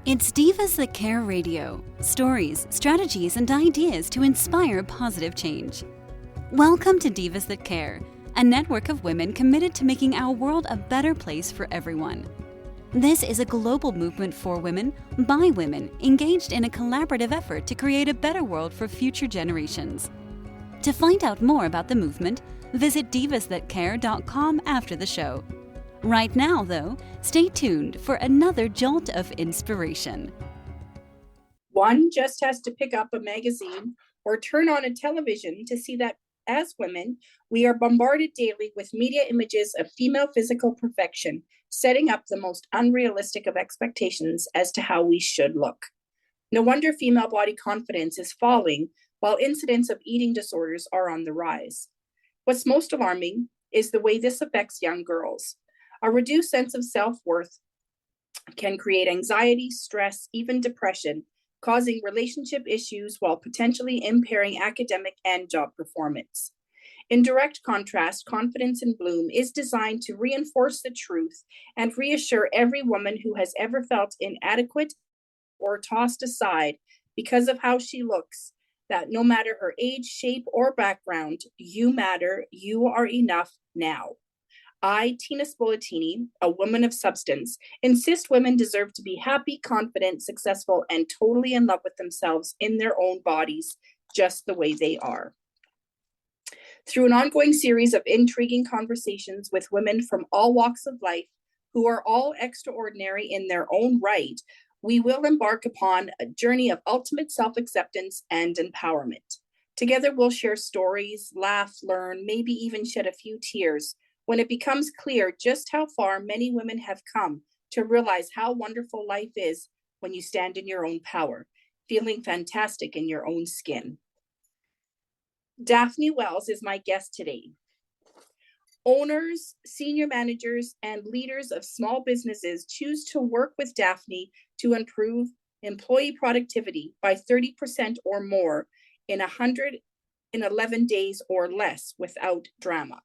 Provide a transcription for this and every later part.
It's Divas That Care Radio. Stories, strategies, and ideas to inspire positive change. Welcome to Divas That Care, a network of women committed to making our world a better place for everyone. This is a global movement for women, by women, engaged in a collaborative effort to create a better world for future generations. To find out more about the movement, visit divasthatcare.com after the show. Right now, though, stay tuned for another jolt of inspiration. One just has to pick up a magazine or turn on a television to see that as women, we are bombarded daily with media images of female physical perfection, setting up the most unrealistic of expectations as to how we should look. No wonder female body confidence is falling, while incidents of eating disorders are on the rise. What's most alarming is the way this affects young girls. A reduced sense of self-worth can create anxiety, stress, even depression, causing relationship issues while potentially impairing academic and job performance. In direct contrast, Confidence in Bloom is designed to reinforce the truth and reassure every woman who has ever felt inadequate or tossed aside because of how she looks, that no matter her age, shape, or background, you matter, you are enough now. I, Tina Spolatini, a woman of substance, insist women deserve to be happy, confident, successful, and totally in love with themselves in their own bodies, just the way they are. Through an ongoing series of intriguing conversations with women from all walks of life, who are all extraordinary in their own right, we will embark upon a journey of ultimate self-acceptance and empowerment. Together, we'll share stories, laugh, learn, maybe even shed a few tears, when it becomes clear just how far many women have come to realize how wonderful life is when you stand in your own power, feeling fantastic in your own skin. Daphne Wells is my guest today. Owners, senior managers, and leaders of small businesses choose to work with Daphne to improve employee productivity by 30% or more in 111 days or less without drama.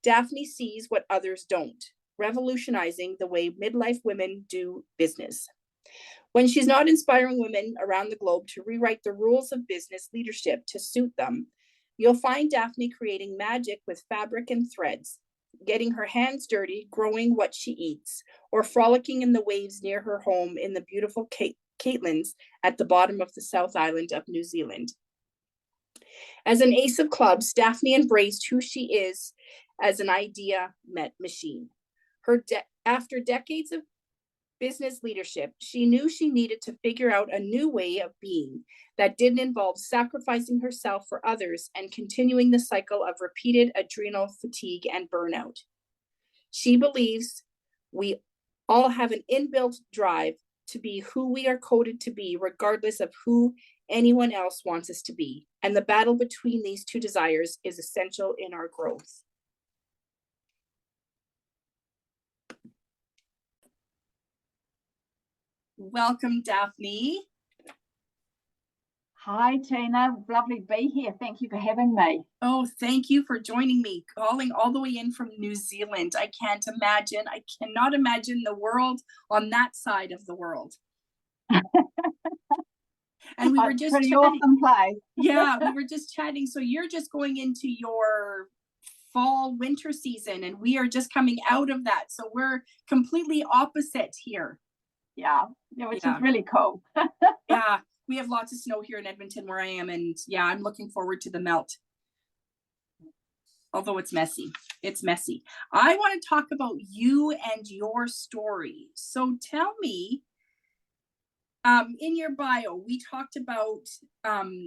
Daphne sees what others don't, revolutionizing the way midlife women do business. When she's not inspiring women around the globe to rewrite the rules of business leadership to suit them, you'll find Daphne creating magic with fabric and threads, getting her hands dirty, growing what she eats, or frolicking in the waves near her home in the beautiful Caitlin's at the bottom of the South Island of New Zealand. As an ace of clubs, Daphne embraced who she is as an idea machine. After decades of business leadership, she knew she needed to figure out a new way of being that didn't involve sacrificing herself for others and continuing the cycle of repeated adrenal fatigue and burnout. She believes we all have an inbuilt drive to be who we are coded to be, regardless of who anyone else wants us to be. And the battle between these two desires is essential in our growth. Welcome, Daphne. Hi, Tina. Lovely to be here. Thank you for having me. Oh, thank you for joining me, calling all the way in from New Zealand. I cannot imagine the world on that side of the world. And we were just pretty awesome place. Yeah, we were just chatting. So you're just going into your fall winter season and we are just coming out of that. So we're completely opposite here. Yeah, which is really cool. Yeah, we have lots of snow here in Edmonton where I am. And yeah, I'm looking forward to the melt. Although it's messy. It's messy. I want to talk about you and your story. So tell me, in your bio, we talked about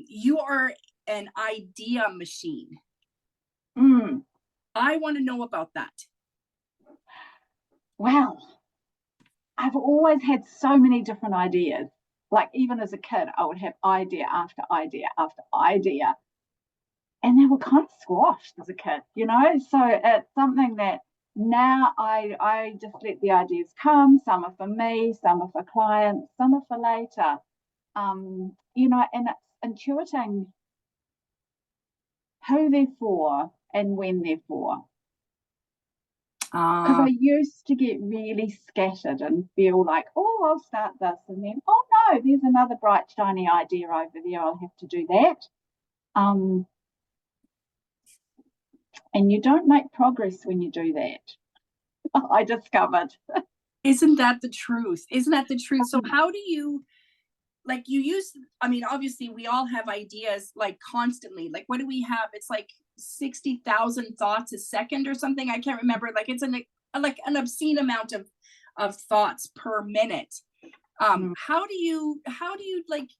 you are an idea machine. I want to know about that. Wow. I've always had so many different ideas. Like even as a kid, I would have idea after idea after idea. And they were kind of squashed as a kid, you know? So it's something that now I just let the ideas come. Some are for me, some are for clients, some are for later. You know, and it's intuiting who they're for and when they're for. Because I used to get really scattered and feel like, oh, I'll start this. And then, oh, no, there's another bright, shiny idea over there. I'll have to do that. And you don't make progress when you do that. I discovered. Isn't that the truth? Isn't that the truth? So how do you, like, you use, I mean, obviously we all have ideas like constantly. Like, what do we have? It's like 60,000 thoughts a second or something. I can't remember. Like, it's an obscene amount of thoughts per minute. How do you like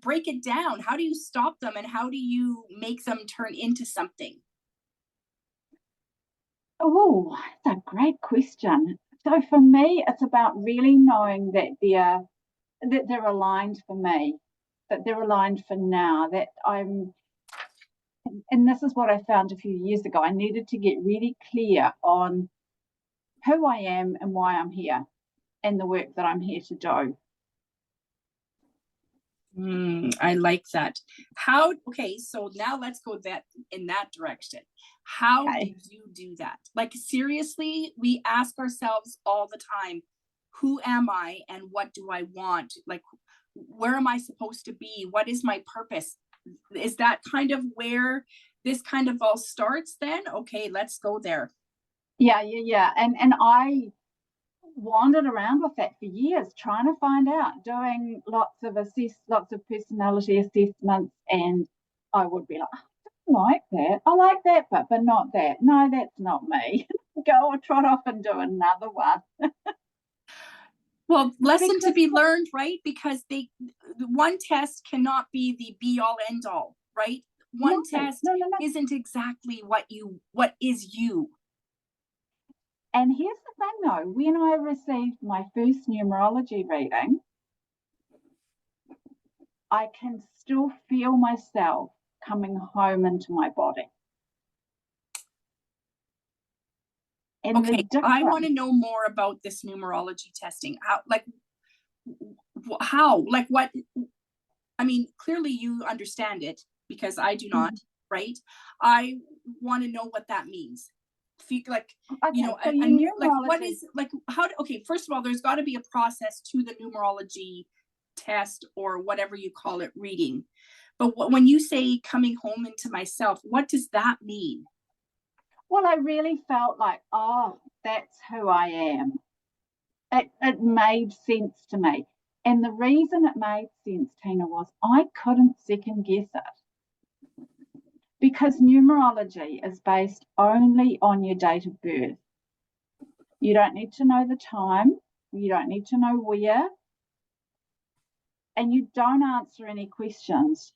break it down? How do you stop them, and how do you make them turn into something? Oh, that's a great question. So for me, it's about really knowing that they're aligned for me, that they're aligned for now, that and this is what I found a few years ago. I needed to get really clear on who I am and why I'm here and the work that I'm here to do. I like that. Okay, so now let's go in that direction. How did you do that? Like, seriously, we ask ourselves all the time, who am I and what do I want? Like, where am I supposed to be? What is my purpose? Is that kind of where this kind of all starts then? Okay, let's go there. Yeah. And I wandered around with that for years, trying to find out, doing lots of personality assessments, and I would be like, I don't like that. I like that, but not that. No, that's not me. Go or trot off and do another one. Well, lesson to be learned, right? Because one test cannot be the be all end all, right? One test isn't exactly what is you. And here's the thing though, when I received my first numerology reading, I can still feel myself coming home into my body. And okay, I want to know more about this numerology testing. How, what, I mean, clearly you understand it because I do not, right? I want to know what that means. Like, okay, you know, so like, what is, like, okay, first of all, there's got to be a process to the numerology test or whatever you call it, reading. But when you say coming home into myself, what does that mean? Well, I really felt like, oh, that's who I am. It made sense to me. And the reason it made sense, Tina, was I couldn't second guess it. Because numerology is based only on your date of birth. You don't need to know the time. You don't need to know where. And you don't answer any questions.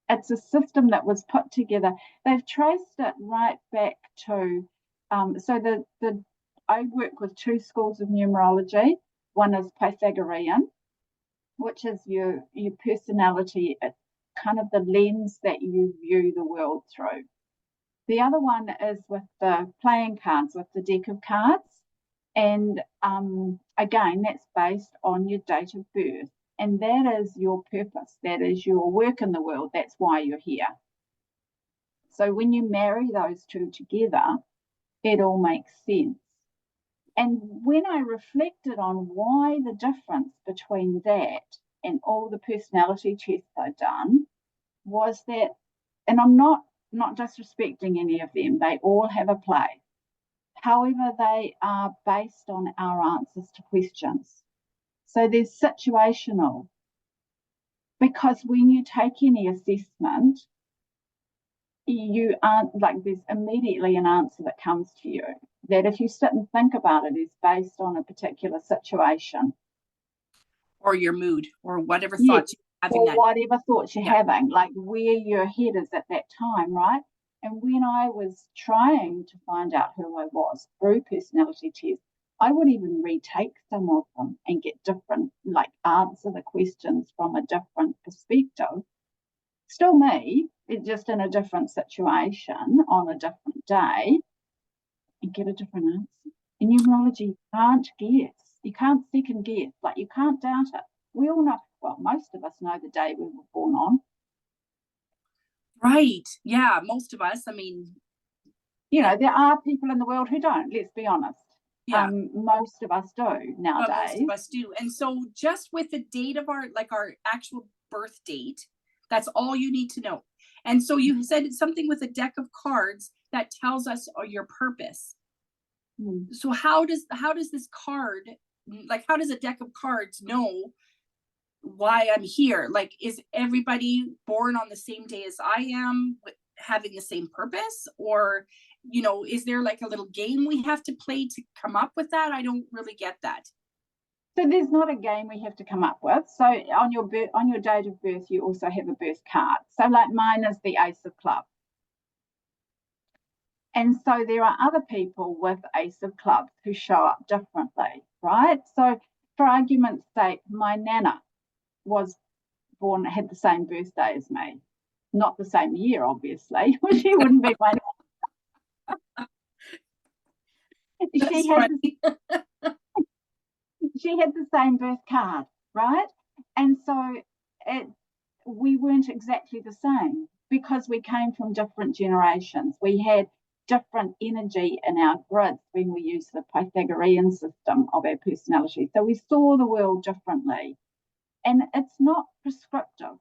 It's a system that was put together. They've traced it right back to, I work with two schools of numerology. One is Pythagorean, which is your personality, kind of the lens that you view the world through. The other one is with the playing cards, with the deck of cards. And again, that's based on your date of birth. And that is your purpose. That is your work in the world. That's why you're here. So when you marry those two together, it all makes sense. And when I reflected on why the difference between that and all the personality tests I've done was that, and I'm not disrespecting any of them, they all have a place. However, they are based on our answers to questions. So there's situational, because when you take any assessment, you aren't like, there's immediately an answer that comes to you that if you sit and think about it is based on a particular situation. Or your mood or whatever thoughts you're having. Or whatever thoughts you're having, like where your head is at that time, right? And when I was trying to find out who I was through personality tests, I would even retake some of them and get different, like answer the questions from a different perspective. Still me, it's just in a different situation on a different day and get a different answer. In numerology, you can't guess. You can't second guess. Like, you can't doubt it. We all know, well, most of us know the day we were born on. Right. Yeah, most of us. I mean, There are people in the world who don't, let's be honest. Yeah. Most of us do nowadays. But most of us do. And so just with the date of our actual birth date, that's all you need to know. And so you said it's something with a deck of cards that tells us your purpose. So how does this card, like, how does a deck of cards know why I'm here? Like, is everybody born on the same day as I am, having the same purpose? Or, is there like a little game we have to play to come up with that? I don't really get that. So there's not a game we have to come up with. So on your date of birth, you also have a birth card. So like mine is the Ace of Clubs. And so there are other people with Ace of Clubs who show up differently, right? So for argument's sake, my Nana was born, had the same birthday as me. Not the same year, obviously. She wouldn't be my Nana. She had the same birth card, right? And so we weren't exactly the same because we came from different generations. We had different energy in our grids when we used the Pythagorean system of our personality. So we saw the world differently. And it's not prescriptive,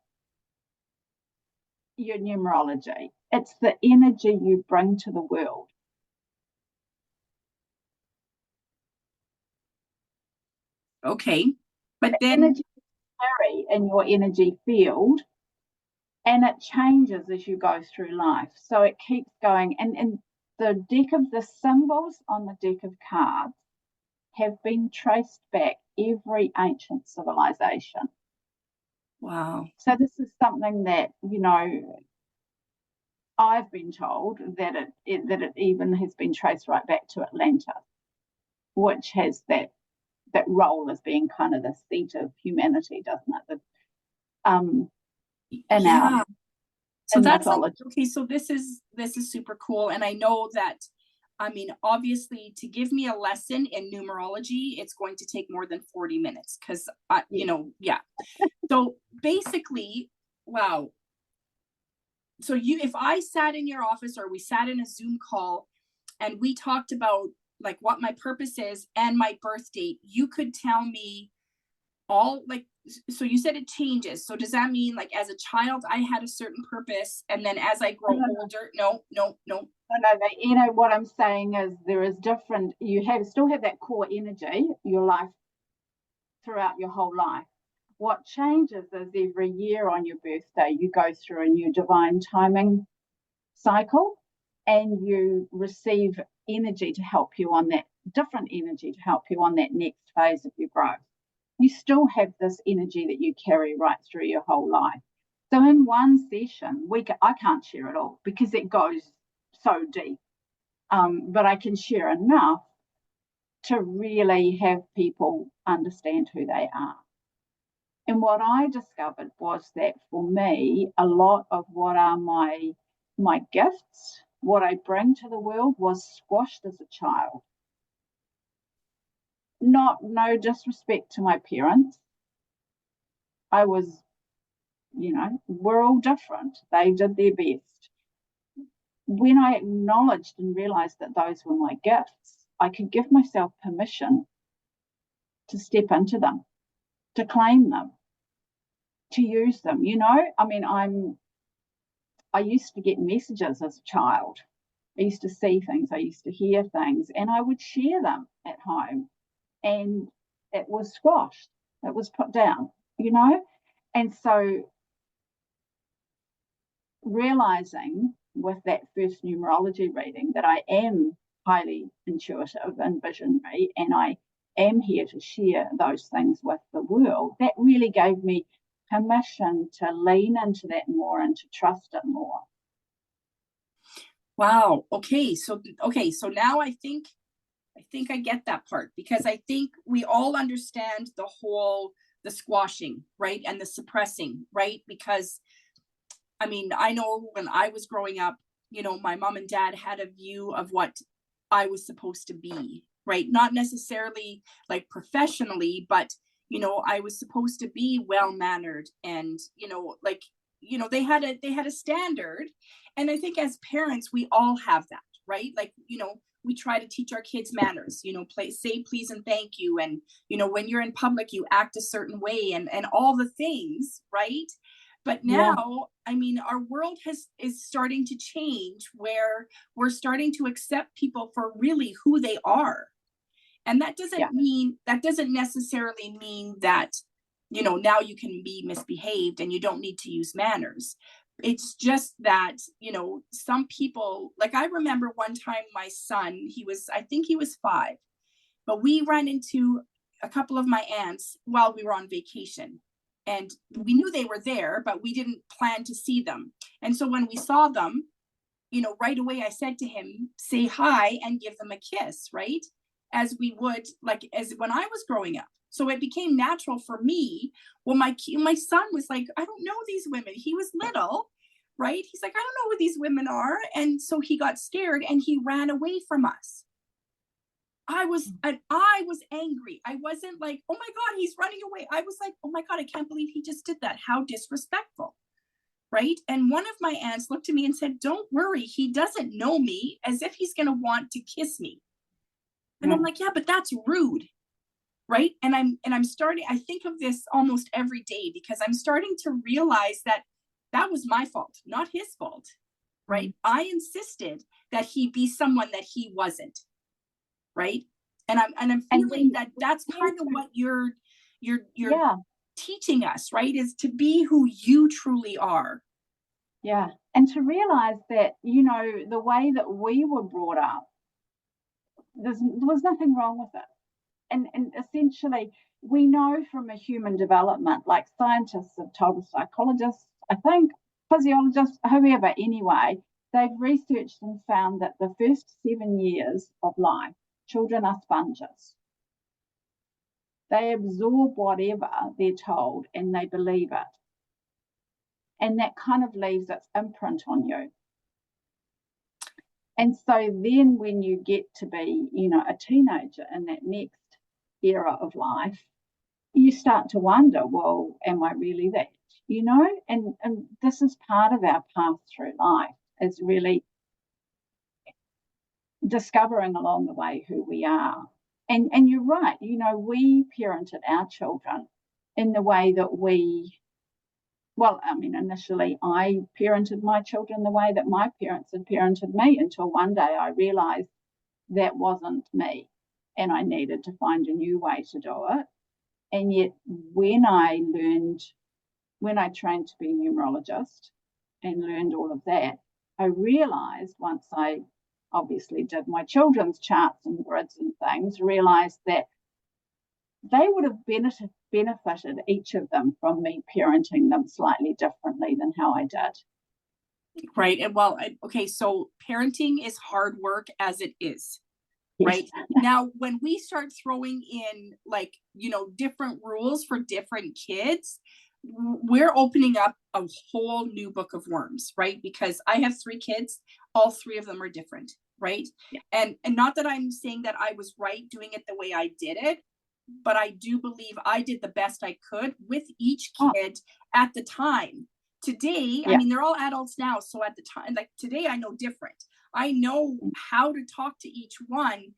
your numerology. It's the energy you bring to the world. Okay, but then energy carry in your energy field, and it changes as you go through life. So it keeps going. And the deck of the symbols on the deck of cards have been traced back every ancient civilization. Wow. So this is something that, I've been told that it even has been traced right back to Atlantis, which has that role as being kind of the seat of humanity, doesn't it? So that's okay. So this is super cool. And I know that, obviously, to give me a lesson in numerology, it's going to take more than 40 minutes because, So basically, wow. So if I sat in your office or we sat in a Zoom call and we talked about like what my purpose is and my birth date, you could tell me all, like, so you said it changes. So does that mean like as a child, I had a certain purpose and then as I grow older, no. What I'm saying is there is different, still have that core energy, your life throughout your whole life. What changes is every year on your birthday, you go through a new divine timing cycle and you receive energy to help you on that, different energy to help you on that next phase of your growth. You still have this energy that you carry right through your whole life. So in one session, I can't share it all because it goes so deep, but I can share enough to really have people understand who they are. And what I discovered was that for me, a lot of what are my gifts, what I bring to the world, was squashed as a child. No disrespect to my parents. I was, we're all different. They did their best. When I acknowledged and realized that those were my gifts, I could give myself permission to step into them, to claim them, to use them. I used to get messages as a child. I used to see things, I used to hear things, and I would share them at home. And it was squashed, it was put down, And so realizing with that first numerology reading that I am highly intuitive and visionary, and I am here to share those things with the world, that really gave me permission to lean into that more and to trust it more. Wow. Okay. So now I think I get that part, because I think we all understand the squashing, right? And the suppressing, right? Because I know when I was growing up, my mom and dad had a view of what I was supposed to be, right? Not necessarily like professionally, but, I was supposed to be well-mannered and, they had a standard. And I think as parents, we all have that, right? Like, we try to teach our kids manners, say please and thank you. And, when you're in public, you act a certain way and all the things, right? But now, I mean, our world is starting to change where we're starting to accept people for really who they are. And that doesn't necessarily mean that, now you can be misbehaved and you don't need to use manners. It's just that, some people, like I remember one time my son, I think he was 5, but we ran into a couple of my aunts while we were on vacation. And we knew they were there, but we didn't plan to see them. And so when we saw them, right away I said to him, say hi and give them a kiss, right? As we would, like, as when I was growing up. So it became natural for me. Well, my son was like, I don't know these women. He was little, right? He's like, I don't know who these women are. And so he got scared and he ran away from us. I was angry. I wasn't like, oh my God, he's running away. I was like, oh my God, I can't believe he just did that. How disrespectful. Right. And one of my aunts looked at me and said, don't worry. He doesn't know me, as if he's going to want to kiss me. And I'm like, yeah, but that's rude. Right. And I'm starting, I think of this almost every day because I'm starting to realize that was my fault, not his fault. Right. I insisted that he be someone that he wasn't. Right. And I'm feeling that's kind of what you're teaching us, right? Is to be who you truly are. Yeah. And to realize that, the way that we were brought up, there was nothing wrong with it. And essentially, we know from a human development, like scientists have told us, psychologists, I think, physiologists, whoever, anyway, they've researched and found that the first 7 years of life, children are sponges. They absorb whatever they're told and they believe it. And that kind of leaves its imprint on you. And so then when you get to be, a teenager in that next era of life, you start to wonder, well, am I really that? And this is part of our path through life, is really discovering along the way who we are. And you're right, we parented our children in the way that initially I parented my children the way that my parents had parented me, until one day I realized that wasn't me and I needed to find a new way to do it. And yet when I trained to be a numerologist and learned all of that, I realized, once I obviously did my children's charts and grids and things, realized that they would have benefited, each of them, from me parenting them slightly differently than how I did. Right. And well, okay, so parenting is hard work as it is. Yes. Right. Now, when we start throwing in different rules for different kids, we're opening up a whole new book of worms, right? Because I have 3 kids, all 3 of them are different, right? Yeah. And not that I'm saying that I was right doing it the way I did it, but I do believe I did the best I could with each kid at the time. Today, I mean, they're all adults now. So at the time, like today, I know different. I know how to talk to each one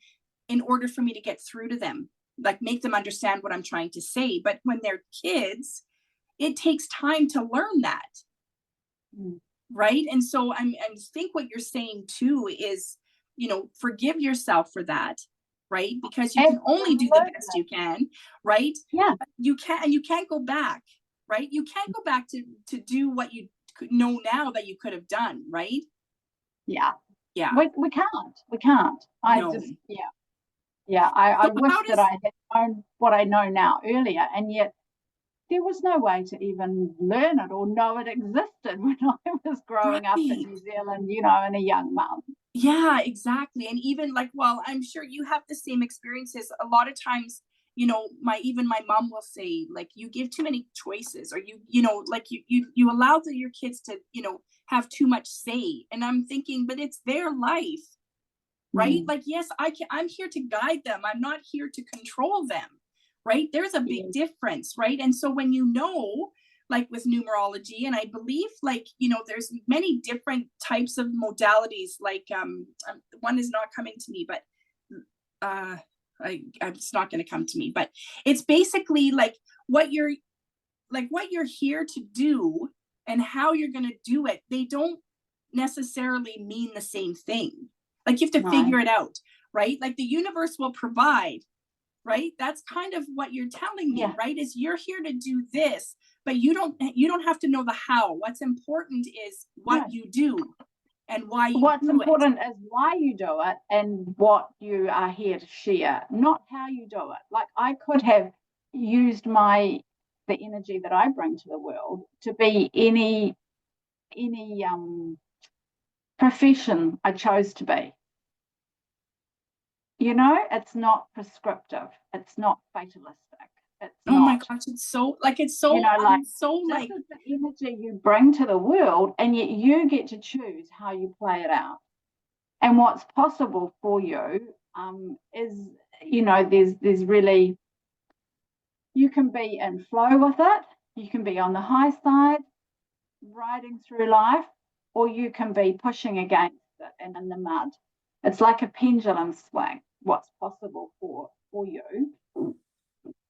in order for me to get through to them, like make them understand what I'm trying to say. But when they're kids, it takes time to learn that. Right. And so I think what you're saying too is, forgive yourself for that. Right. Because you can only do the best you can. Right. Yeah. You can't go back. Right. You can't go back to do what you know now that you could have done. Right. Yeah. Yeah. We can't. I wish that I had known what I know now earlier, and yet there was no way to even learn it or know it existed when I was growing up in New Zealand, and a young mum. Yeah, exactly. And even I'm sure you have the same experiences. A lot of times, my mom will say, you give too many choices, or you allow your kids to, have too much say. And I'm thinking, but it's their life, right? Yes, I'm here to guide them. I'm not here to control them, right? There's a big difference, right? And so when like with numerology, and I believe like, you know, there's many different types of modalities, like one is not coming to me, but it's not going to come to me, but it's basically like what you're here to do and how you're going to do it. They don't necessarily mean the same thing. Like you have to figure it out, right? Like the universe will provide, right? That's kind of what you're telling me, right? Is you're here to do this, but you don't have to know the how. What's important is what you do and why you What's do important is why you do it and what you are here to share, not how you do it. Like I could have used the energy that I bring to the world to be any profession I chose to be. You know, it's not prescriptive. It's not fatalistic. It's my gosh, it's so like, you know, like so like the energy you bring to the world, and yet you get to choose how you play it out. And what's possible for you is, you know, there's really, you can be in flow with it, you can be on the high side, riding through life, or you can be pushing against it and in the mud. It's like a pendulum swing, what's possible for you.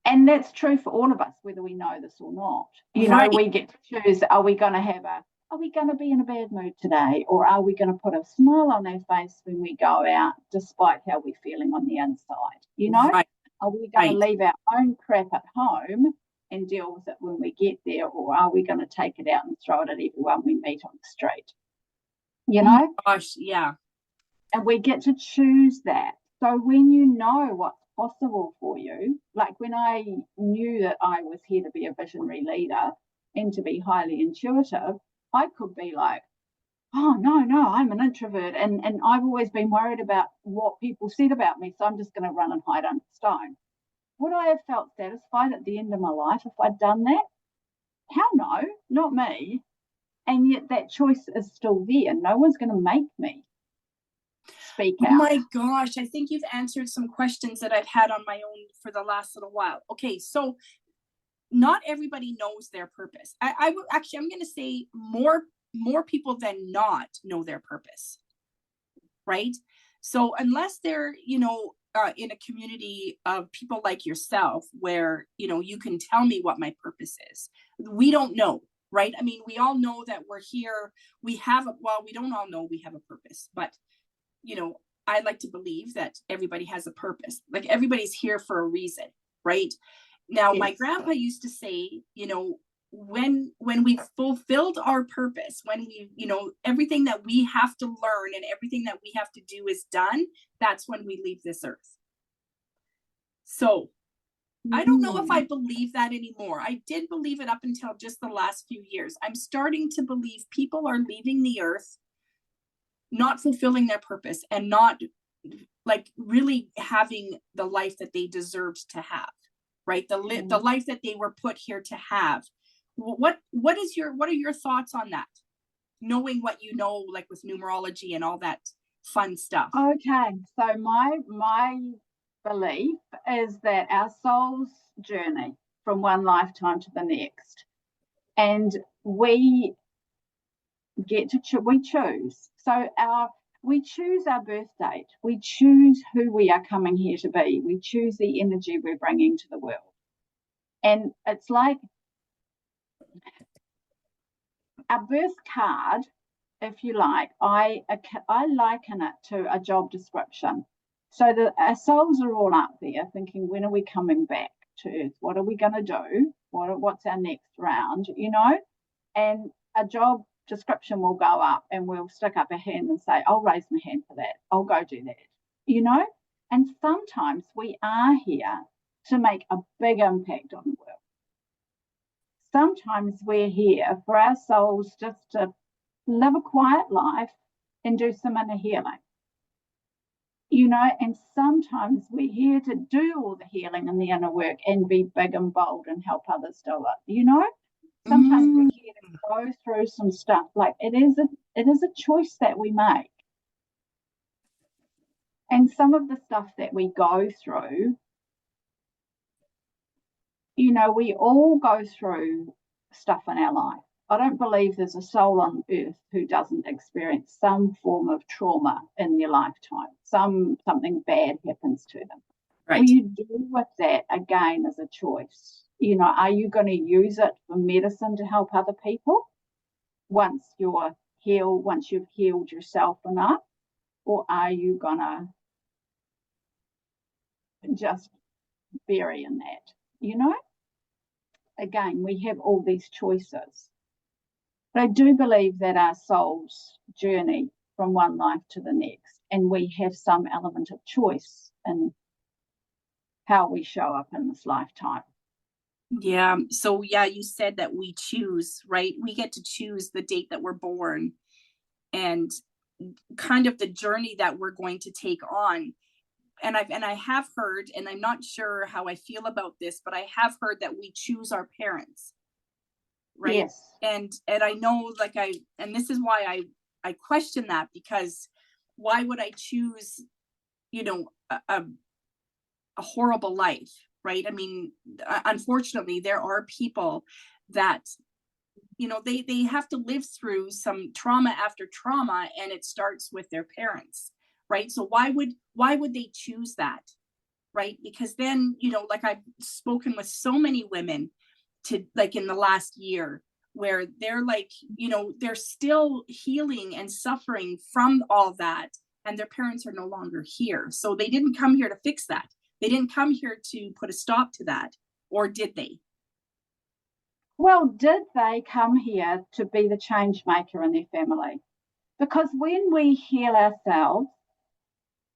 And that's true for all of us, whether we know this or not. You know, we get to choose, are we going to be in a bad mood today? Or are we going to put a smile on our face when we go out, despite how we're feeling on the inside? You know, are we going to leave our own crap at home and deal with it when we get there? Or are we going to take it out and throw it at everyone we meet on the street? You know? Oh my gosh, yeah. And we get to choose that. So when you know what's possible for you, like when I knew that I was here to be a visionary leader and to be highly intuitive, I could be like, oh no, I'm an introvert, and I've always been worried about what people said about me, so I'm just going to run and hide under a stone. Would I have felt satisfied at the end of my life if I'd done that? Hell no, not me. And yet that choice is still there. No one's going to make me speak out. Oh my gosh, I think you've answered some questions that I've had on my own for the last little while. Okay, so not everybody knows their purpose. I would actually, I'm going to say more people than not know their purpose, right? So unless they're, you know, in a community of people like yourself, where, you know, you can tell me what my purpose is, we don't know, right? I mean, we all know that we're here. We don't all know we have a purpose, but you know, I like to believe that everybody has a purpose. Like everybody's here for a reason, right? Now, my grandpa used to say, you know, when we fulfilled our purpose, when we, you know, everything that we have to learn and everything that we have to do is done, that's when we leave this earth. So I don't know if I believe that anymore. I did believe it up until just the last few years. I'm starting to believe people are leaving the earth not fulfilling their purpose and not like really having the life that they deserved to have, right? The life that they were put here to have. What are your thoughts on that? Knowing what you know, like with numerology and all that fun stuff. Okay, so my belief is that our soul's journey from one lifetime to the next, and we get to we choose. So we choose our birth date. We choose who we are coming here to be. We choose the energy we're bringing to the world. And it's like a birth card, if you like. I liken it to a job description. So our souls are all up there thinking, when are we coming back to Earth? What are we going to do? What's our next round, you know? And a job description will go up and we'll stick up a hand and say, I'll raise my hand for that. I'll go do that, you know? And sometimes we are here to make a big impact on the world. Sometimes we're here for our souls just to live a quiet life and do some inner healing, you know? And sometimes we're here to do all the healing and the inner work and be big and bold and help others do it, you know? Sometimes we're here to go through some stuff. Like it is a choice that we make. And some of the stuff that we go through, you know, we all go through stuff in our life. I don't believe there's a soul on earth who doesn't experience some form of trauma in their lifetime. Something bad happens to them. Right. What you do with that, again, is a choice. You know, are you going to use it for medicine to help other people once you're healed, once you've healed yourself enough? Or are you going to just bury in that? You know? Again, we have all these choices. But I do believe that our souls journey from one life to the next, and we have some element of choice in how we show up in this lifetime. Yeah. So yeah, you said that we choose, right? We get to choose the date that we're born and kind of the journey that we're going to take on. And I have heard, and I'm not sure how I feel about this, but I have heard that we choose our parents. Right. Yes. And I know, like, and this is why I question that, because why would I choose, you know, a horrible life, right? I mean, unfortunately, there are people that, you know, they have to live through some trauma after trauma, and it starts with their parents, right? So why would they choose that, right? Because then, you know, like, I've spoken with so many women to, like, in the last year, where they're like, you know, they're still healing and suffering from all that, and their parents are no longer here. So they didn't come here to fix that. They didn't come here to put a stop to that, or did they? Well, did they come here to be the change maker in their family? Because when we heal ourselves,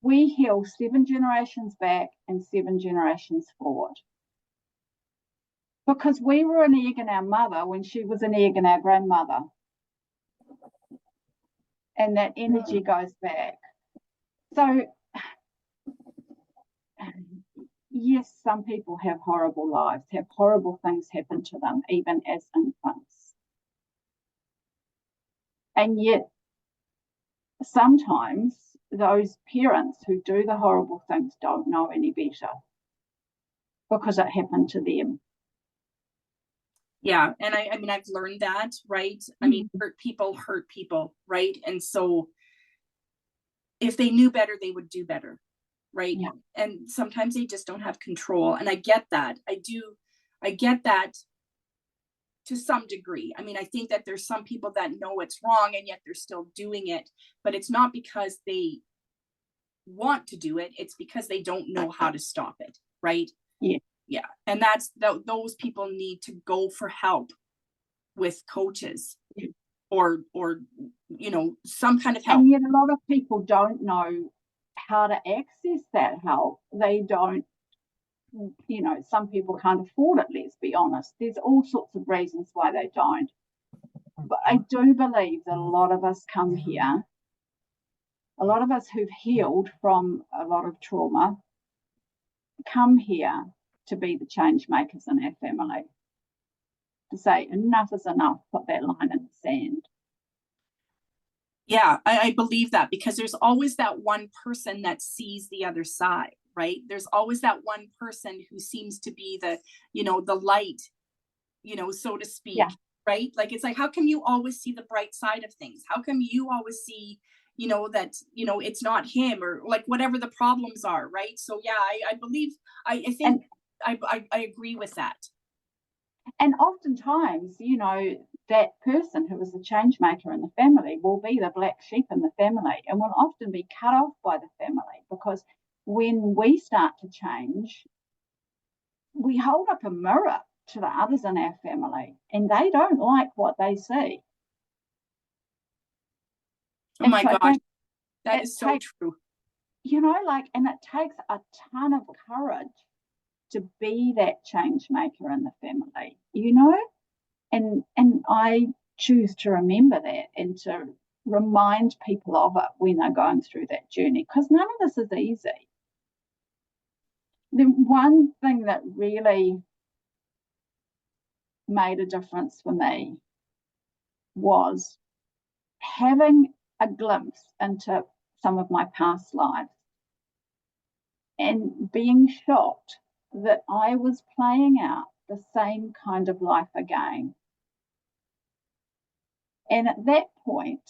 we heal 7 generations back and 7 generations forward. Because we were an egg in our mother when she was an egg in our grandmother. And that energy goes back. So, yes, some people have horrible lives, have horrible things happen to them, even as infants. And yet, sometimes those parents who do the horrible things don't know any better because it happened to them. Yeah. And I mean, I've learned that, right? I mean, hurt people, right? And so if they knew better, they would do better, right? Yeah. And sometimes they just don't have control. And I get that. I get that to some degree. I mean, I think that there's some people that know it's wrong and yet they're still doing it, but it's not because they want to do it. It's because they don't know how to stop it, right? Yeah. Yeah. And those people need to go for help with coaches or, you know, some kind of help. And yet a lot of people don't know how to access that help. They don't, you know, some people can't afford it, let's be honest. There's all sorts of reasons why they don't. But I do believe that a lot of us come here, a lot of us who've healed from a lot of trauma, come here to be the change makers in our family. To say enough is enough, put that line in the sand. Yeah, I believe that, because there's always that one person that sees the other side, right? There's always that one person who seems to be the, you know, the light, you know, so to speak, Yeah. right? Like, it's like, how come you always see the bright side of things? How come you always see, you know, that, you know, it's not him, or like whatever the problems are, right? So yeah, I believe, I think I agree with that. And oftentimes, you know, that person who is the change maker in the family will be the black sheep in the family and will often be cut off by the family, because when we start to change, we hold up a mirror to the others in our family and they don't like what they see. Oh my gosh, that is so true. You know, like, and it takes a ton of courage to be that change maker in the family, you know, and I choose to remember that and to remind people of it when they're going through that journey, because none of this is easy. The one thing that really made a difference for me was having a glimpse into some of my past lives and being shocked that I was playing out the same kind of life again And at that point,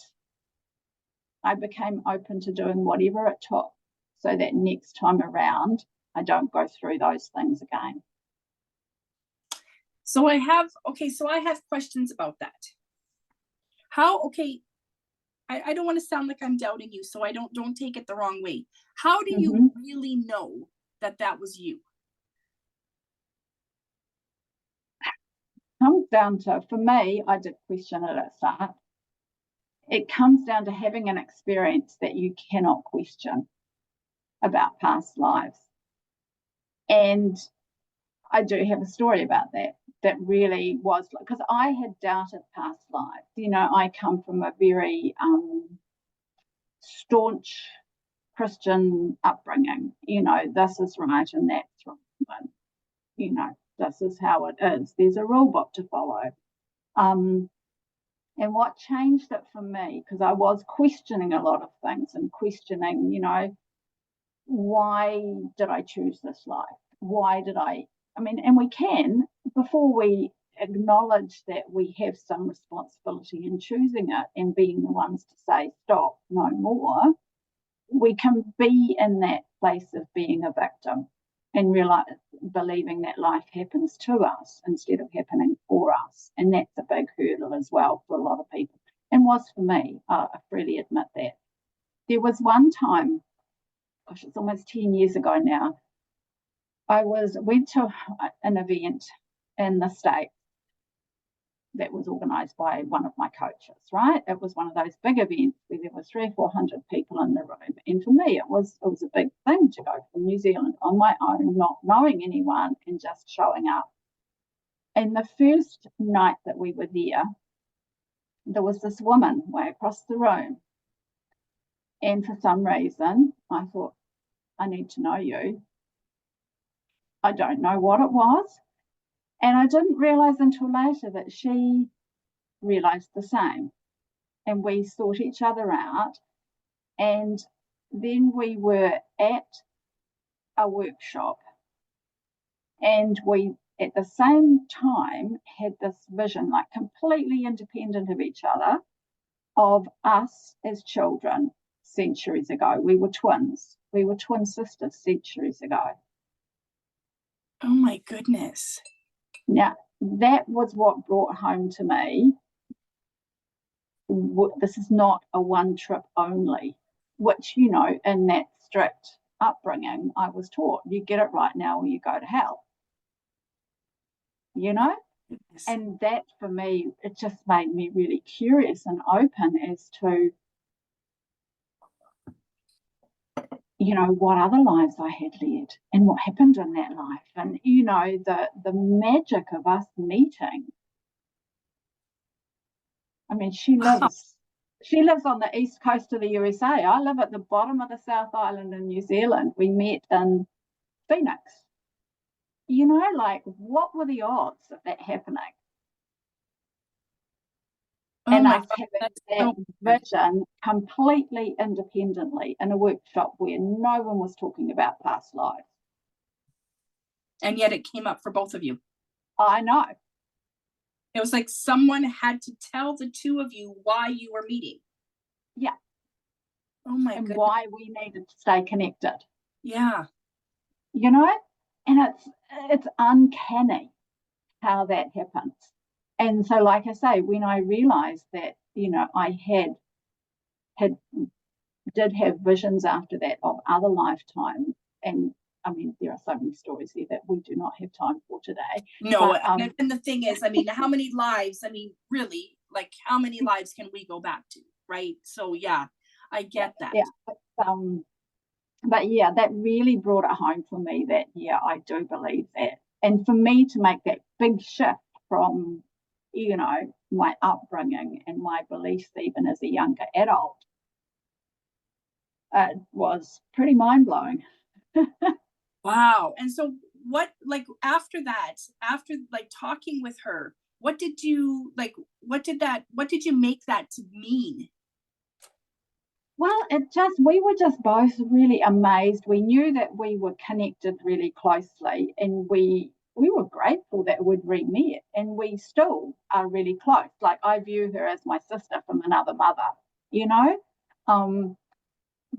I became open to doing whatever it took so that next time around, I don't go through those things again. So I have questions about that. I don't want to sound like I'm doubting you, so I don't take it the wrong way. How do you really know that was you? Comes down to, for me, I did question it at start. It comes down to having an experience that you cannot question about past lives. And I do have a story about that really was, because I had doubted past lives. You know, I come from a very staunch Christian upbringing. You know, this is right and that's wrong. And, you know, this is how it is. There's a rule book to follow. And what changed it for me, because I was questioning a lot of things and questioning, you know, why did I choose this life? Why did I mean, and we can, before we acknowledge that we have some responsibility in choosing it and being the ones to say, stop, no more, we can be in that place of being a victim and believing that life happens to us instead of happening for us. And that's a big hurdle as well for a lot of people, and was for me. I freely admit that. There was one time, gosh, it's almost 10 years ago now, I went to an event in the States that was organised by one of my coaches, right? It was one of those big events where there were 300 or 400 people in the room. And for me, it was a big thing to go from New Zealand on my own, not knowing anyone and just showing up. And the first night that we were there was this woman way across the room. And for some reason, I thought, I need to know you. I don't know what it was. And I didn't realise until later that she realised the same. And we sought each other out. And then we were at a workshop. And we, at the same time, had this vision, like completely independent of each other, of us as children centuries ago. We were twins. We were twin sisters centuries ago. Oh my goodness. Now, that was what brought home to me, this is not a one trip only, which, you know, in that strict upbringing, I was taught, you get it right now or you go to hell. You know? Yes. And that for me, it just made me really curious and open as to, you know, what other lives I had led and what happened in that life. And, you know, the magic of us meeting. I mean, she lives on the east coast of the USA. I live at the bottom of the South Island in New Zealand. We met in Phoenix. You know, like, what were the odds of that happening? And us having that vision completely independently in a workshop where no one was talking about past lives. And yet it came up for both of you. I know. It was like someone had to tell the two of you why you were meeting. Yeah. Oh my goodness. And why we needed to stay connected. Yeah. You know? And it's uncanny how that happens. And so, like I say, when I realised that, you know, I did have visions after that of other lifetimes, and I mean, there are so many stories here that we do not have time for today. No, but, and the thing is, I mean, how many lives, I mean, really, like, how many lives can we go back to, right? So, yeah, I get that. Yeah, but yeah, that really brought it home for me that, yeah, I do believe that. And for me to make that big shift from, you know, my upbringing and my beliefs even as a younger adult, was pretty mind-blowing. Wow. And so what, like, after that, after like talking with her, what did you make that to mean? Well, we were just both really amazed. We knew that we were connected really closely, and we were grateful that we'd re-met, and we still are really close. Like I view her as my sister from another mother,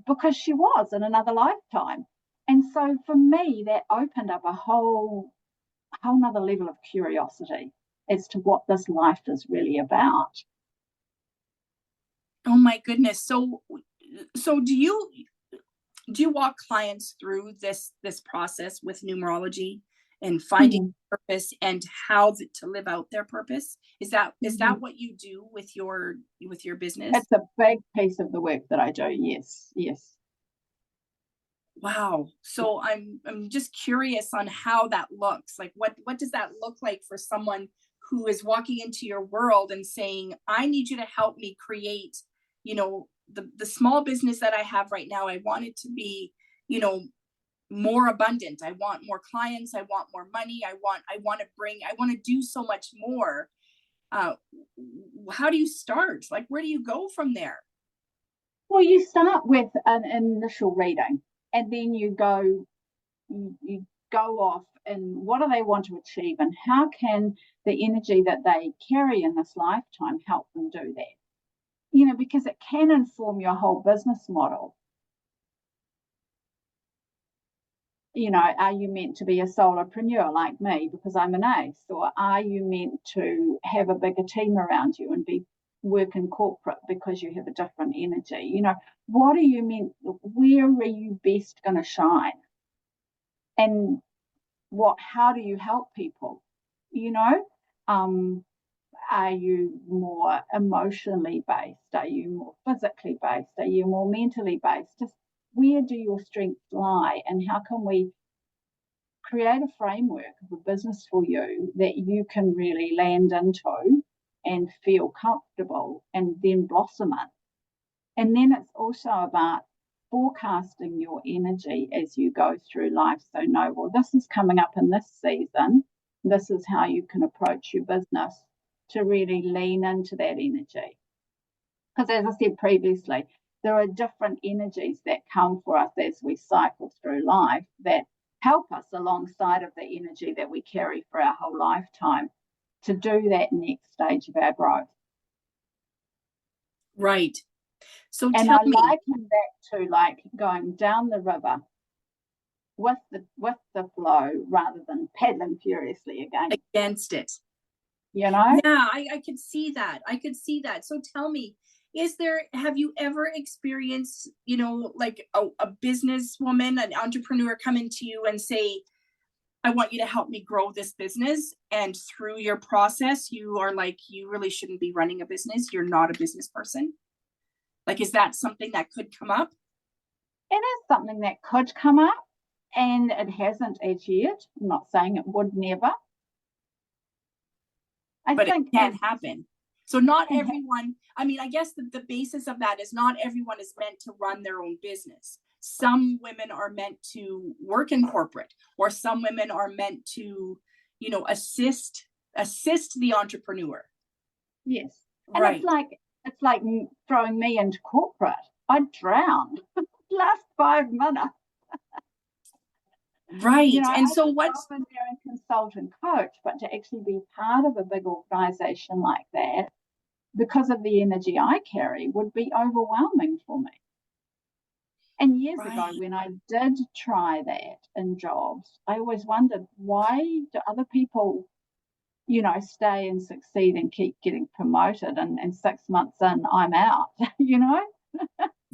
because she was in another lifetime. And so for me, that opened up a whole nother level of curiosity as to what this life is really about. Oh my goodness. So do you walk clients through this process with numerology and finding purpose and how to live out their purpose? Is that what you do with your business? It's a big piece of the work that I do. Yes. Wow. So I'm just curious on how that looks. Like what does that look like for someone who is walking into your world and saying, I need you to help me create, the small business that I have right now. I want it to be, more abundant. I want more clients. I want more money. I want to do so much more. How do you start? Like, where do you go from there? Well, you start with an initial reading, and then you go off and what do they want to achieve, and how can the energy that they carry in this lifetime help them do that? Because it can inform your whole business model. Are you meant to be a solopreneur like me because I'm an ace, or are you meant to have a bigger team around you and work in corporate because you have a different energy? What are you meant? Where are you best going to shine? And how do you help people? Are you more emotionally based? Are you more physically based? Are you more mentally based? Just where do your strengths lie, and how can we create a framework of a business for you that you can really land into and feel comfortable and then blossom in? And then it's also about forecasting your energy as you go through life. So know, well, this is coming up in this season. This is how you can approach your business to really lean into that energy. Because as I said previously, there are different energies that come for us as we cycle through life that help us alongside of the energy that we carry for our whole lifetime to do that next stage of our growth. Right. So and tell I me, liken that to like going down the river with the flow rather than paddling furiously against it. Yeah, I could see that. So tell me, have you ever experienced, like a businesswoman, an entrepreneur come into you and say, I want you to help me grow this business. And through your process, you are like, you really shouldn't be running a business. You're not a business person. Like, is that something that could come up? It is something that could come up, and it hasn't as yet. I'm not saying it would never. But it can happen. So not everyone, I guess the basis of that is not everyone is meant to run their own business. Some women are meant to work in corporate, or some women are meant to, assist the entrepreneur. Yes. And right. It's like throwing me into corporate. I drowned last 5 minutes. Right. And so what's there and consult and coach, but to actually be part of a big organization like that, because of the energy I carry, would be overwhelming for me. And years ago, when I did try that in jobs, I always wondered, why do other people, stay and succeed and keep getting promoted, and 6 months in, I'm out,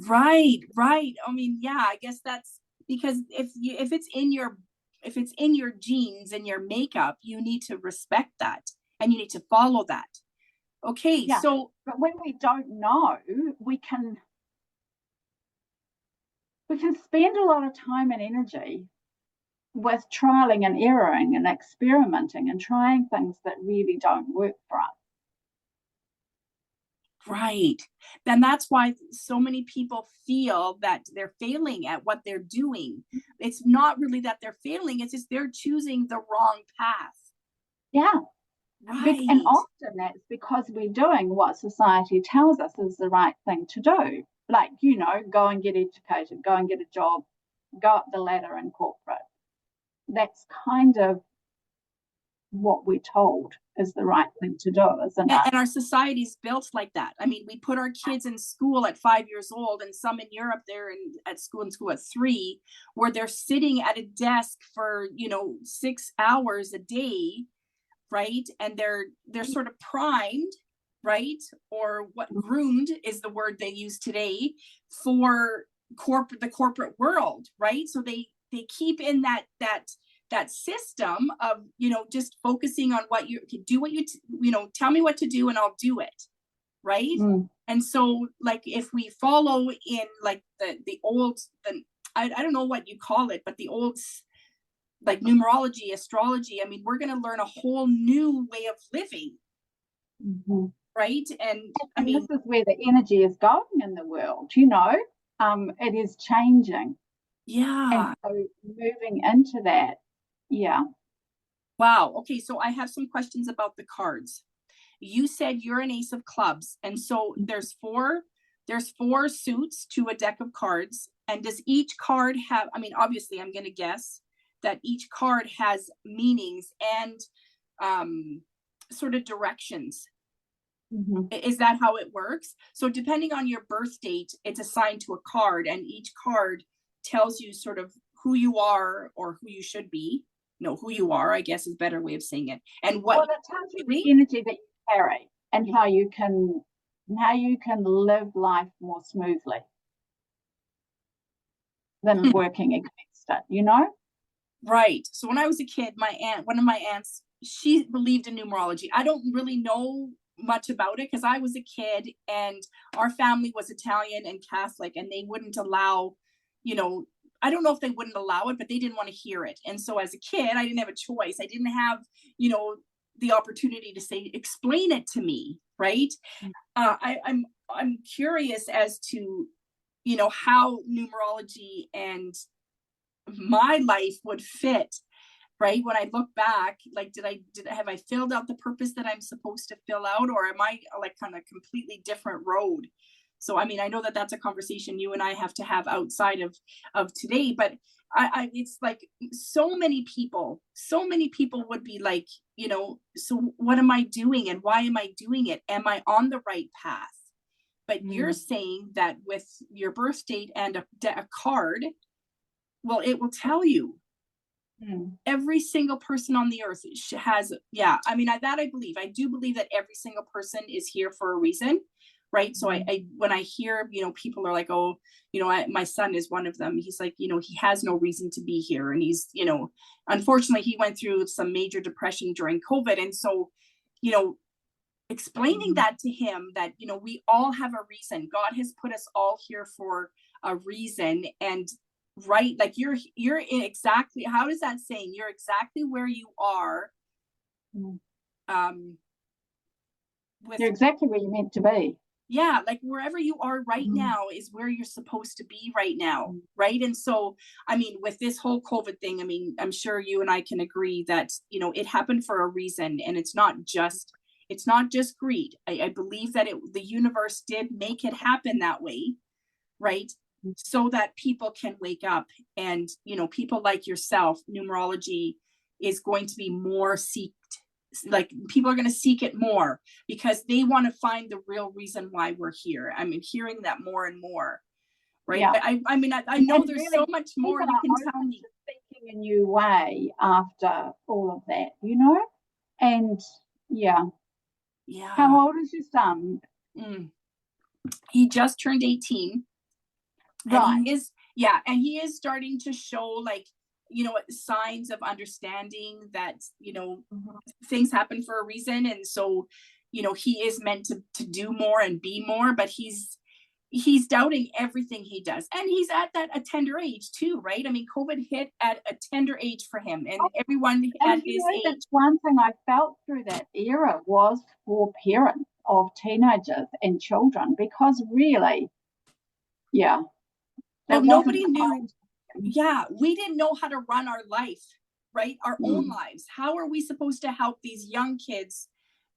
Right. I guess that's because if it's in your genes and your makeup, you need to respect that and you need to follow that. Okay. Yeah, so but when we don't know, we can spend a lot of time and energy with trialing and erroring and experimenting and trying things that really don't work for us. Right. Then that's why so many people feel that they're failing at what they're doing. It's not really that they're failing, it's just they're choosing the wrong path. Yeah. Right. And often that's because we're doing what society tells us is the right thing to do. Like, go and get educated, go and get a job, go up the ladder in corporate. That's kind of what we're told is the right thing to do, isn't it? And our society's built like that. I mean, we put our kids in school at 5 years old, and some in Europe, they're at school at 3, where they're sitting at a desk for, 6 hours a day, right? And they're sort of primed, right? Or what groomed is the word they use today for the corporate world, right? So they keep in that system of, just focusing on what you can do, tell me what to do and I'll do it. Right. And so like, if we follow in like the old, I don't know what you call it, but the old, like numerology, astrology, I mean, we're going to learn a whole new way of living. Right. And I mean, this is where the energy is going in the world, it is changing. Yeah. And so moving into that. Yeah. Wow. Okay. So I have some questions about the cards. You said you're an ace of clubs. And so there's four suits to a deck of cards. And does each card have, I mean, obviously I'm going to guess that each card has meanings and sort of directions. Is that how it works? So depending on your birth date, it's assigned to a card, and each card tells you sort of who you are or who you should be. No, who you are, I guess, is a better way of saying it. And what it tells you the energy that you carry and how you can live life more smoothly than working against it, Right. So when I was a kid, one of my aunts, she believed in numerology. I don't really know much about it because I was a kid and our family was Italian and Catholic, and they wouldn't allow, I don't know if they wouldn't allow it, but they didn't want to hear it. And so as a kid, I didn't have a choice. I didn't have, the opportunity to say, explain it to me. Right. I'm curious as to, how numerology and my life would fit. Right. When I look back, like, have I filled out the purpose that I'm supposed to fill out, or am I like kind of completely different road? So, I mean, I know that that's a conversation you and I have to have outside of today, but it's like so many people would be like, so what am I doing and why am I doing it? Am I on the right path? But you're saying that with your birth date and a card, well, it will tell you. Every single person on the earth has, I mean, I believe. I do believe that every single person is here for a reason. Right. So I when I hear, people are like, oh, my son is one of them. He's like, he has no reason to be here. And he's, unfortunately, he went through some major depression during COVID. And so, explaining that to him that, we all have a reason. God has put us all here for a reason. And right, like you're in exactly, how is that saying? You're exactly where you are. You're exactly where you're meant to be. Yeah, like wherever you are right now is where you're supposed to be right now, right? And so, I mean, with this whole COVID thing, I mean, I'm sure you and I can agree that, it happened for a reason, and it's not just greed. I believe that the universe did make it happen that way, right? So that people can wake up, and, people like yourself, numerology is going to be more seeked. Like people are going to seek it more because they want to find the real reason why we're here. I mean, hearing that more and more, right? Yeah. I mean, I know there's really so much more you can tell me. Thinking a new way after all of that, and yeah. How old is your son? He just turned 18. Right. And he is starting to show like, signs of understanding that, things happen for a reason. And so, he is meant to do more and be more, but he's doubting everything he does. And he's at a tender age too, right? I mean, COVID hit at a tender age for him, and everyone at his age. That's one thing I felt through that era was for parents of teenagers and children, because really, well, nobody knew. Yeah, we didn't know how to run our life, right? Our own lives. How are we supposed to help these young kids?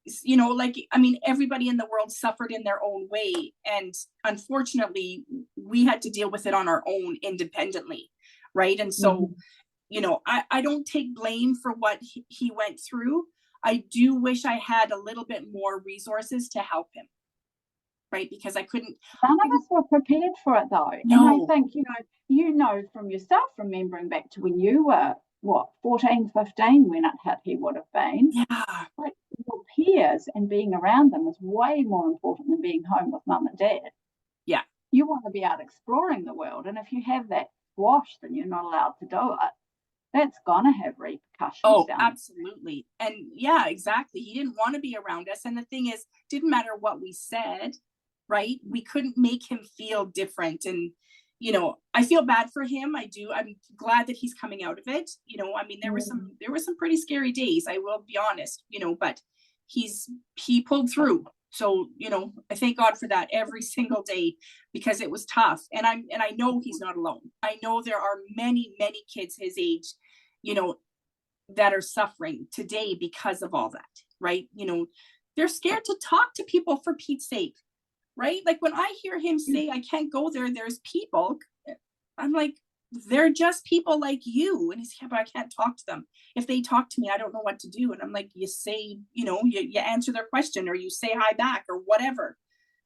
I mean, everybody in the world suffered in their own way. And unfortunately, we had to deal with it on our own independently, right? And so, I don't take blame for what he went through. I do wish I had a little bit more resources to help him, right? Because I couldn't. None of us were prepared for it though. No. And I think, you know from yourself, remembering back to when you were, 14, 15, when it hit, he would have been. Yeah. Like your peers and being around them is way more important than being home with mum and dad. Yeah. You want to be out exploring the world. And if you have that squashed and you're not allowed to do it, that's going to have repercussions. Oh, absolutely. And yeah, exactly. He didn't want to be around us. And the thing is, didn't matter what we said, right? We couldn't make him feel different. And, I feel bad for him. I do. I'm glad that he's coming out of it. There were some pretty scary days, I will be honest, but he pulled through. So, I thank God for that every single day, because it was tough. And I know he's not alone. I know there are many, many kids his age, that are suffering today because of all that, right? They're scared to talk to people, for Pete's sake, right? Like when I hear him say, I can't go there, there's people, I'm like, they're just people like you. And he's, yeah, but I can't talk to them. If they talk to me, I don't know what to do. And I'm like, you say, you answer their question, or you say hi back, or whatever,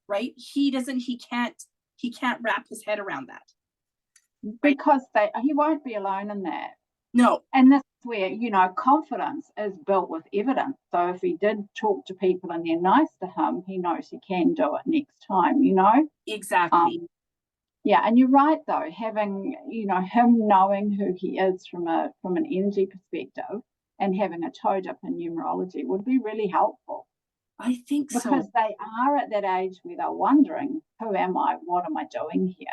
right? He can't wrap his head around that. Right? Because he won't be alone in that. No. And this is where, confidence is built with evidence. So if he did talk to people and they're nice to him, he knows he can do it next time, Exactly. Yeah, and you're right though, having, him knowing who he is from an energy perspective and having a toe dip in numerology would be really helpful. I think so. Because they are at that age where they're wondering, who am I? What am I doing here?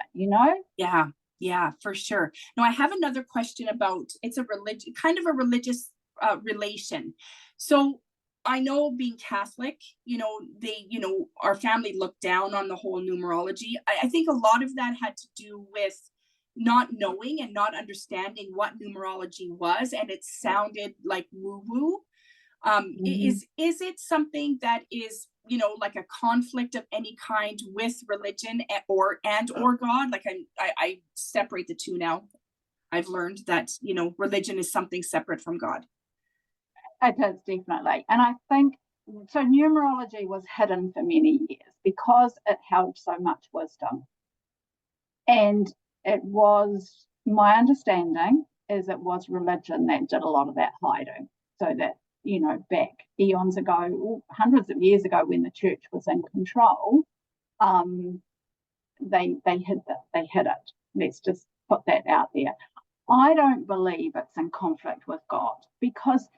Yeah, for sure. Now I have another question about, it's a religion, kind of a religious relation. So I know, being Catholic, our family looked down on the whole numerology. I think a lot of that had to do with not knowing and not understanding what numerology was, and it sounded like woo-woo. Is it something that is, like a conflict of any kind with religion or God? Like I separate the two now. I've learned that, religion is something separate from God. It is, definitely. And I think, so numerology was hidden for many years because it held so much wisdom. And it was, my understanding is it was religion that did a lot of that hiding. So that, back eons ago, hundreds of years ago, when the church was in control, they hid it. Let's just put that out there. I don't believe it's in conflict with God, because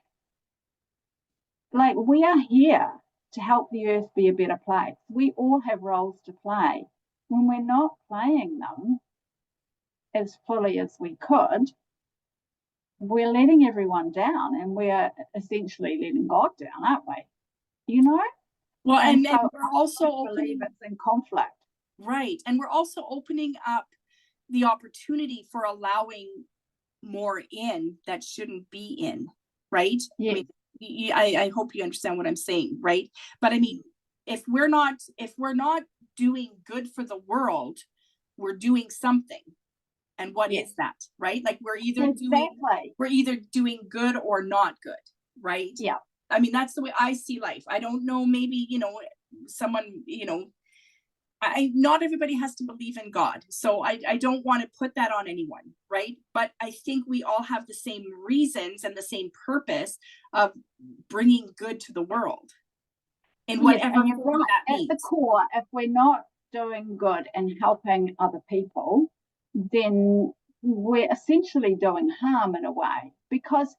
we are here to help the earth be a better place. We all have roles to play. When we're not playing them as fully as we could, we're letting everyone down, and we're essentially letting God down, aren't we? Well, and so we're also believe it's in conflict. Right. And we're also opening up the opportunity for allowing more in that shouldn't be in, right? Yeah. I hope you understand what I'm saying, right? But I mean, if we're not doing good for the world, we're doing something. And what is that, right? Like we're either doing good or not good, right? Yeah. I mean, that's the way I see life. I don't know, maybe, someone, not everybody has to believe in God. So I don't want to put that on anyone, right? But I think we all have the same reasons and the same purpose of bringing good to the world. In whatever form that means. At the core, if we're not doing good and helping other people, then we're essentially doing harm in a way. Because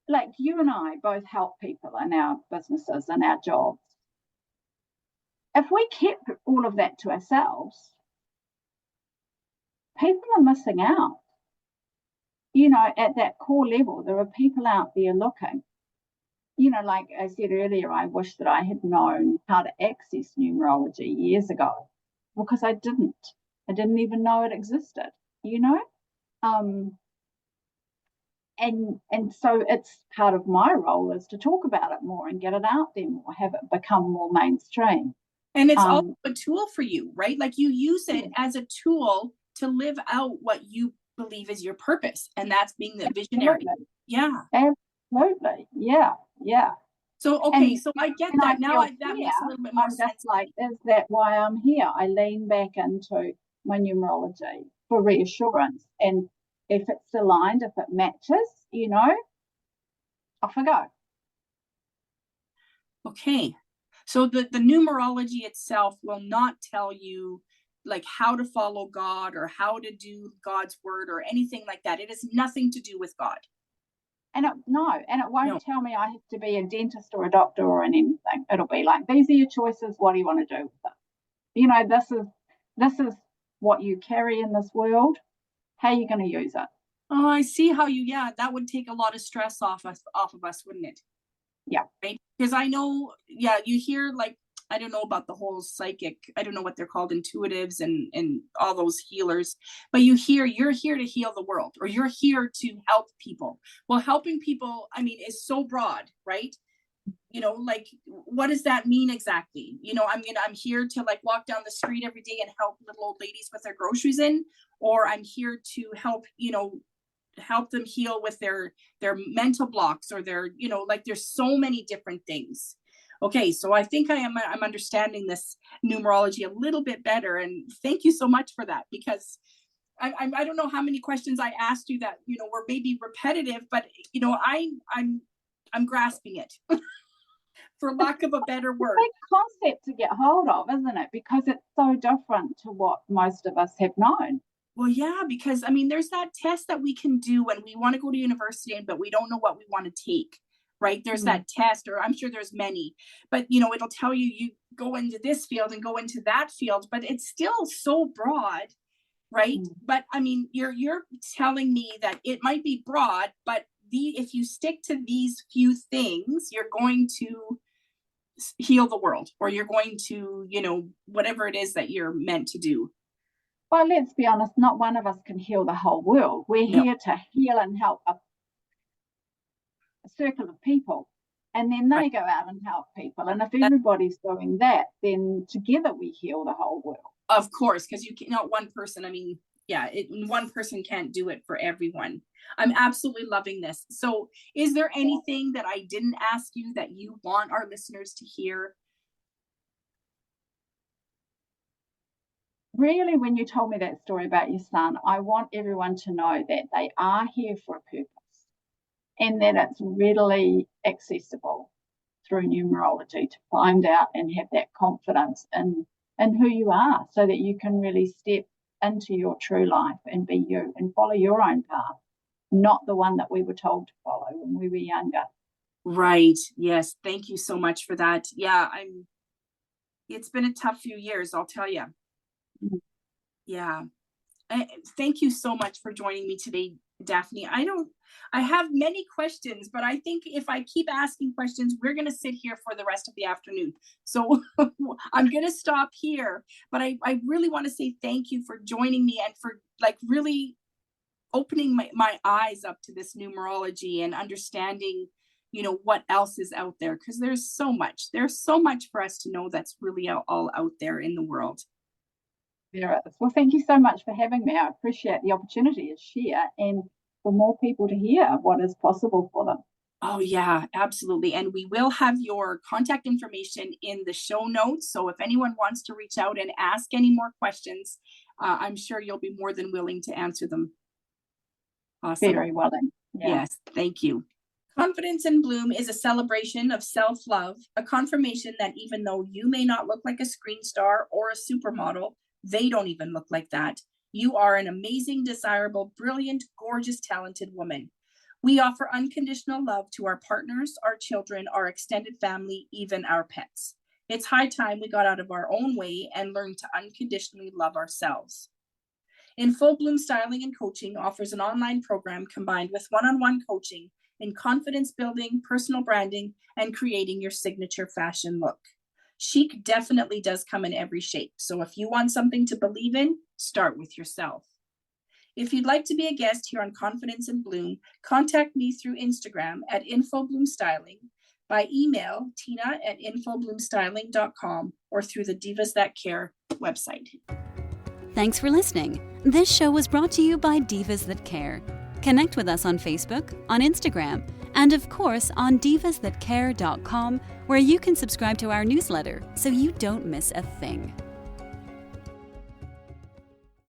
like you and I both help people in our businesses and our jobs. If we kept all of that to ourselves, people are missing out. At that core level, there are people out there looking. Like I said earlier, I wish that I had known how to access numerology years ago, because I didn't. I didn't even know it existed, And so it's part of my role is to talk about it more and get it out there more, have it become more mainstream. And it's also a tool for you, right? Like you use it as a tool to live out what you believe is your purpose, and that's being the visionary. Absolutely. Yeah. Absolutely. Yeah. Yeah. So, okay, And so I get when I that. Now feel that fear, makes a little bit more I'm sense. just like, is that why I'm here? I lean back into my numerology for reassurance. And if it's aligned, if it matches, off I go. Okay. So the numerology itself will not tell you like how to follow God or how to do God's word or anything like that. It has nothing to do with God. And it won't No. tell me I have to be a dentist or a doctor or anything. It'll be like, these are your choices. What do you want to do with it? This is what you carry in this world. How are you going to use it? Oh, I see how that would take a lot of stress off of us, wouldn't it? Yeah. Right. Because I know, you hear like, I don't know about the whole psychic, I don't know what they're called, intuitives and all those healers, but you're here to heal the world, or you're here to help people. Well, helping people, I mean, is so broad, right? Like, what does that mean exactly? I'm here to like walk down the street every day and help little old ladies with their groceries in, or I'm here to help them heal with their mental blocks, or their, like there's so many different things. Okay, so I think I'm understanding this numerology a little bit better, and thank you so much for that, because I don't know how many questions I asked you that were maybe repetitive, but I'm grasping it for lack of a better word. It's a big concept to get hold of, isn't it? Because it's so different to what most of us have known. Well, yeah, because I mean, there's that test that we can do when we want to go to university, but we don't know what we want to take, right? There's that test, or I'm sure there's many, but it'll tell you go into this field and go into that field, but it's still so broad, right? But I mean, you're telling me that it might be broad, but if you stick to these few things, you're going to heal the world, or you're going to, whatever it is that you're meant to do. Well, let's be honest, not one of us can heal the whole world. We're here to heal and help a circle of people, and then they go out and help people. And if everybody's doing that, then together we heal the whole world. Of course, because not one person. I mean, one person can't do it for everyone. I'm absolutely loving this. So is there anything that I didn't ask you that you want our listeners to hear? Really, when you told me that story about your son, I want everyone to know that they are here for a purpose, and that it's readily accessible through numerology to find out and have that confidence in who you are, so that you can really step into your true life and be you and follow your own path, not the one that we were told to follow when we were younger. Right. Yes. Thank you so much for that. Yeah, it's been a tough few years, I'll tell you. Yeah. Thank you so much for joining me today, Daphne. I have many questions, but I think if I keep asking questions, we're going to sit here for the rest of the afternoon. So I'm going to stop here, but I really want to say thank you for joining me and for like really opening my eyes up to this numerology and understanding, what else is out there. Because there's so much for us to know that's really all out there in the world. There is. Well, thank you so much for having me. I appreciate the opportunity to share and for more people to hear what is possible for them. Oh, yeah, absolutely. And we will have your contact information in the show notes. So if anyone wants to reach out and ask any more questions, I'm sure you'll be more than willing to answer them. Awesome. Very willing. Yeah. Yes, thank you. Confidence in Bloom is a celebration of self-love, a confirmation that even though you may not look like a screen star or a supermodel, they don't even look like that. You are an amazing, desirable, brilliant, gorgeous, talented woman. We offer unconditional love to our partners, our children, our extended family, even our pets. It's high time we got out of our own way and learned to unconditionally love ourselves. In Full Bloom Styling and Coaching offers an online program combined with one-on-one coaching in confidence building, personal branding, and creating your signature fashion look. Chic definitely does come in every shape. So if you want something to believe in, start with yourself. If you'd like to be a guest here on Confidence in Bloom, contact me through Instagram at infobloomstyling, by email tina@infobloomstyling.com, or through the Divas That Care website. Thanks for listening. This show was brought to you by Divas That Care. Connect with us on Facebook, on Instagram, and of course on divasthatcare.com, where you can subscribe to our newsletter so you don't miss a thing.